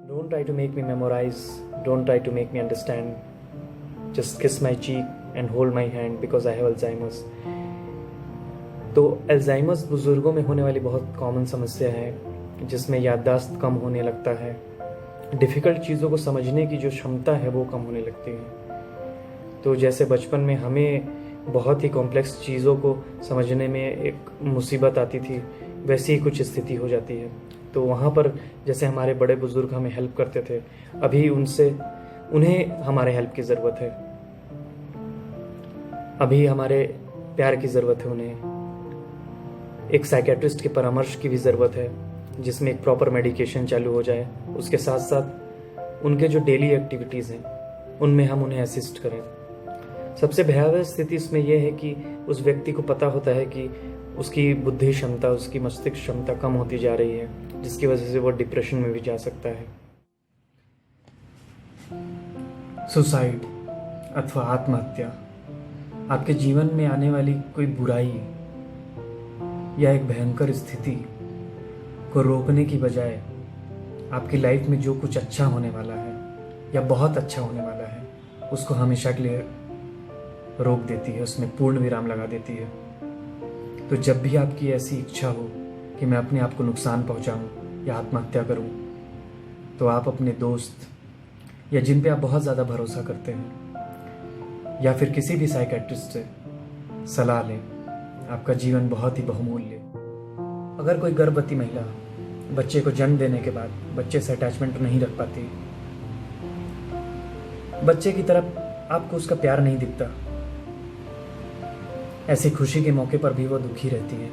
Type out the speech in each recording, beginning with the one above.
Don't try to make me memorize, don't try to make me understand. Just kiss my cheek and hold my hand because I have Alzheimer's. तो Alzheimer's बुज़ुर्गों में होने वाली बहुत common समस्या है जिसमें याददाश्त कम होने लगता है, डिफ़िकल्ट चीज़ों को समझने की जो क्षमता है वो कम होने लगती है। तो जैसे बचपन में हमें बहुत ही कॉम्प्लेक्स चीज़ों को समझने में एक मुसीबत आती थी, वैसी ही कुछ स्थिति हो जाती है। तो वहाँ पर जैसे हमारे बड़े बुज़ुर्ग हमें हेल्प करते थे, अभी उन्हें हमारे हेल्प की ज़रूरत है, अभी हमारे प्यार की ज़रूरत है, उन्हें एक साइकेट्रिस्ट के परामर्श की भी ज़रूरत है जिसमें एक प्रॉपर मेडिकेशन चालू हो जाए। उसके साथ साथ उनके जो डेली एक्टिविटीज़ हैं उनमें हम उन्हें असिस्ट करें। सबसे भयावह स्थिति इसमें यह है कि उस व्यक्ति को पता होता है कि उसकी बुद्धि क्षमता, उसकी मस्तिष्क क्षमता कम होती जा रही है, जिसकी वजह से वो डिप्रेशन में भी जा सकता है। सुसाइड अथवा आत्महत्या आपके जीवन में आने वाली कोई बुराई या एक भयंकर स्थिति को रोकने की बजाय आपकी लाइफ में जो कुछ अच्छा होने वाला है या बहुत अच्छा होने वाला है उसको हमेशा के लिए रोक देती है, उसमें पूर्ण विराम लगा देती है। तो जब भी आपकी ऐसी इच्छा हो कि मैं अपने आप को नुकसान पहुंचाऊं या आत्महत्या करूं, तो आप अपने दोस्त या जिन पे आप बहुत ज़्यादा भरोसा करते हैं या फिर किसी भी साइकेट्रिस्ट से सलाह लें। आपका जीवन बहुत ही बहुमूल्य। अगर कोई गर्भवती महिला बच्चे को जन्म देने के बाद बच्चे से अटैचमेंट नहीं रख पाती, बच्चे की तरफ आपको उसका प्यार नहीं दिखता, ऐसी खुशी के मौके पर भी वो दुखी रहती है,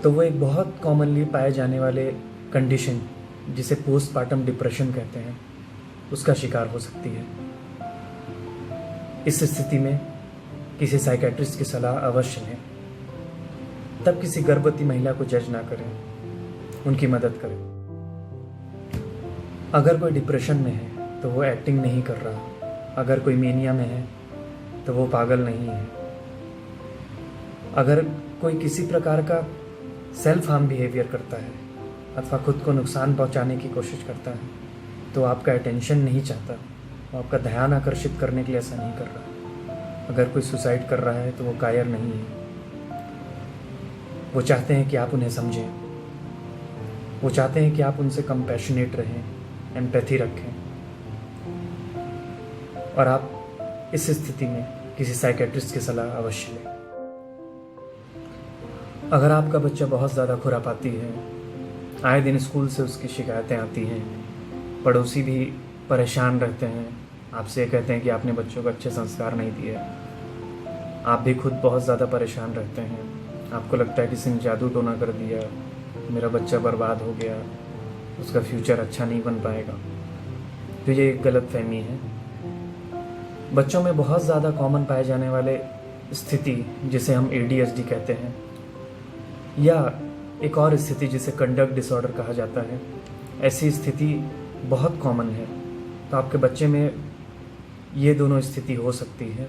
तो वो एक बहुत कॉमनली पाए जाने वाले कंडीशन जिसे पोस्टपार्टम डिप्रेशन कहते हैं उसका शिकार हो सकती है। इस स्थिति में किसी साइकेट्रिस्ट की सलाह अवश्य लें। तब किसी गर्भवती महिला को जज ना करें, उनकी मदद करें। अगर कोई डिप्रेशन में है तो वो एक्टिंग नहीं कर रहा, अगर कोई मेनिया में है तो वो पागल नहीं है। अगर कोई किसी प्रकार का सेल्फ हार्म बिहेवियर करता है अथवा खुद को नुकसान पहुंचाने की कोशिश करता है तो आपका अटेंशन नहीं चाहता, वो आपका ध्यान आकर्षित करने के लिए ऐसा नहीं कर रहा। अगर कोई सुसाइड कर रहा है तो वो कायर नहीं है, वो चाहते हैं कि आप उन्हें समझें, वो चाहते हैं कि आप उनसे कंपैशनेट रहें, एम्पैथी रखें। और आप इस स्थिति में किसी साइकेट्रिस्ट की सलाह अवश्य लें। अगर आपका बच्चा बहुत ज़्यादा खुरापाती है, आए दिन स्कूल से उसकी शिकायतें आती हैं, पड़ोसी भी परेशान रहते हैं, आपसे कहते हैं कि आपने बच्चों को अच्छे संस्कार नहीं दिए, आप भी खुद बहुत ज़्यादा परेशान रहते हैं, आपको लगता है किसी ने जादू टोना कर दिया, मेरा बच्चा बर्बाद हो गया, उसका फ्यूचर अच्छा नहीं बन पाएगा, तो ये एक गलत फहमी है। बच्चों में बहुत ज़्यादा कॉमन पाए जाने वाले स्थिति जिसे हम ADHD कहते हैं, या एक और स्थिति जिसे कंडक्ट डिसऑर्डर कहा जाता है, ऐसी स्थिति बहुत कॉमन है। तो आपके बच्चे में ये दोनों स्थिति हो सकती है,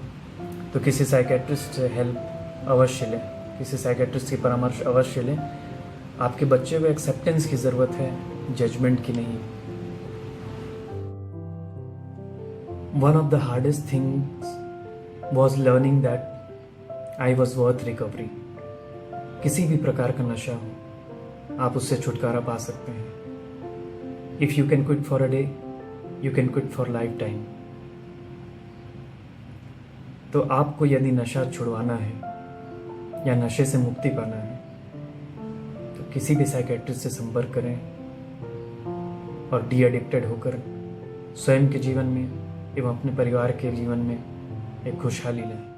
तो किसी साइकेट्रिस्ट से हेल्प अवश्य लें, किसी साइकेट्रिस्ट की परामर्श अवश्य लें। आपके बच्चे को एक्सेप्टेंस की ज़रूरत है, जजमेंट की नहीं। One of the hardest things was learning that I was worth recovery. किसी भी प्रकार का नशा हो, आप उससे छुटकारा पा सकते हैं। If you can quit for a day, you can quit for life time. तो आपको यदि नशा छुड़वाना है या नशे से मुक्ति पाना है तो किसी भी साइकेट्रिस्ट से संपर्क करें और डी एडिक्टेड होकर स्वयं के जीवन में एवं अपने परिवार के जीवन में एक खुशहाली लें।